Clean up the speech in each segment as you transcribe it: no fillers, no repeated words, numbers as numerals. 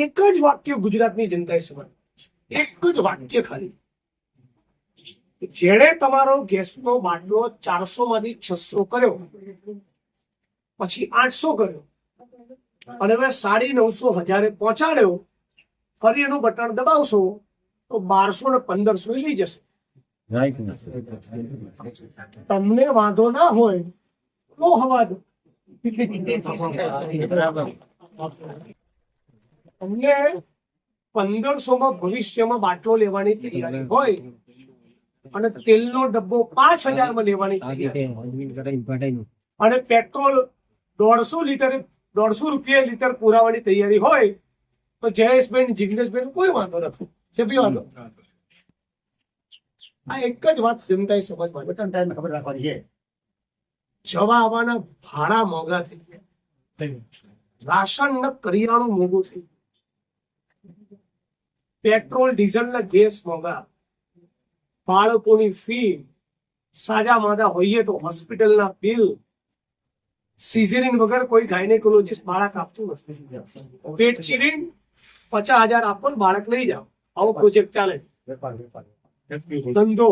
એક જ વાક્ય ગુજરાતની જનતાએ સમજ, એક જ વાક્ય ખાલી, જેણે તમારો ગેસનો બાટલો 400 માંથી 600 કર્યો, પછી 800 કર્યો, અને હવે 950 1000 પહોંચાડ્યો, ફરી એનું બટન દબાવશો તો 1200 ને 1500 લઈ જશે. તમને વાંધો ના હોય તો હવા દો. તમને 1500 ભવિષ્યમાં બાટલો લેવાની તૈયારી હોય અને તેલનો ડબ્બો 5000 લેવાની તૈયારી, અને પેટ્રોલ 150 લીટર 150 રૂપિયા લીટર પુરાવાની તૈયારી હોય તો જયેશબેન જિગ્નેશબેન કોઈ વાંધો નથી. છે બી વાંધો. આ એક જ વાત જનતાએ સમજવાની, ખબર રાખવાની છે. જવા આવવાના ભાડા મોંઘા થઈ ગયા, રાશન ને કરિયાણું મોંઘું થઈ ગયું, પેટ્રોલ ડીઝલ ના ગેસ મોંઘા, બાળકોની ફી, સાજા માદા હોઈએ તો હોસ્પિટલના બિલ, સિઝેરિયન વગર કોઈ ગાયનેકોલોજીસ્ટ બાળક આપતું નથી, પેટ ચીરીને 50,000 આપો બાળક લઈ જાઓ, આવો પ્રોજેક્ટ ચાલે. ધંધો,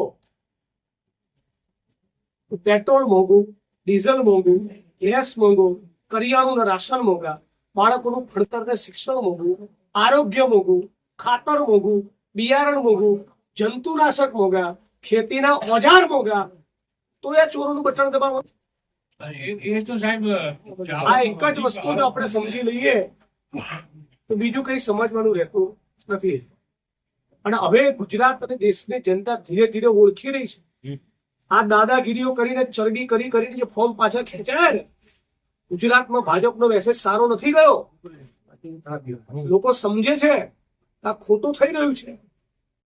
પેટ્રોલ મોંઘું, ડીઝલ મોંઘું, ગેસ મોંઘું, કરિયાણું રાશન મોંઘા, બાળકોનું ભણતર ને શિક્ષણ મોંઘું, આરોગ્ય મોંઘું, ખાતર મોંઘું, બિયારણ મોંઘું, જંતુનાશક મોંઘા, ખેતીના ઓજાર મોંઘા, તો એ ચોરોનું બટન દબાવો. એ તો સાહેબ આ એક જ વસ્તુ આપણે સમજી લઈએ તો બીજું કઈ સમજવાનું રહેતું નથી. અને હવે ગુજરાત અને દેશની જનતા ધીરે ધીરે ઓળખી રહી છે. આ દાદાગીરીઓ કરીને ચરબી કરીને જે ફોર્મ પાછા ખેંચાયા ને, ગુજરાતમાં ભાજપનો મેસેજ સારો નથી ગયો. લોકો સમજે છે આ ખોટું થઈ રહ્યું છે.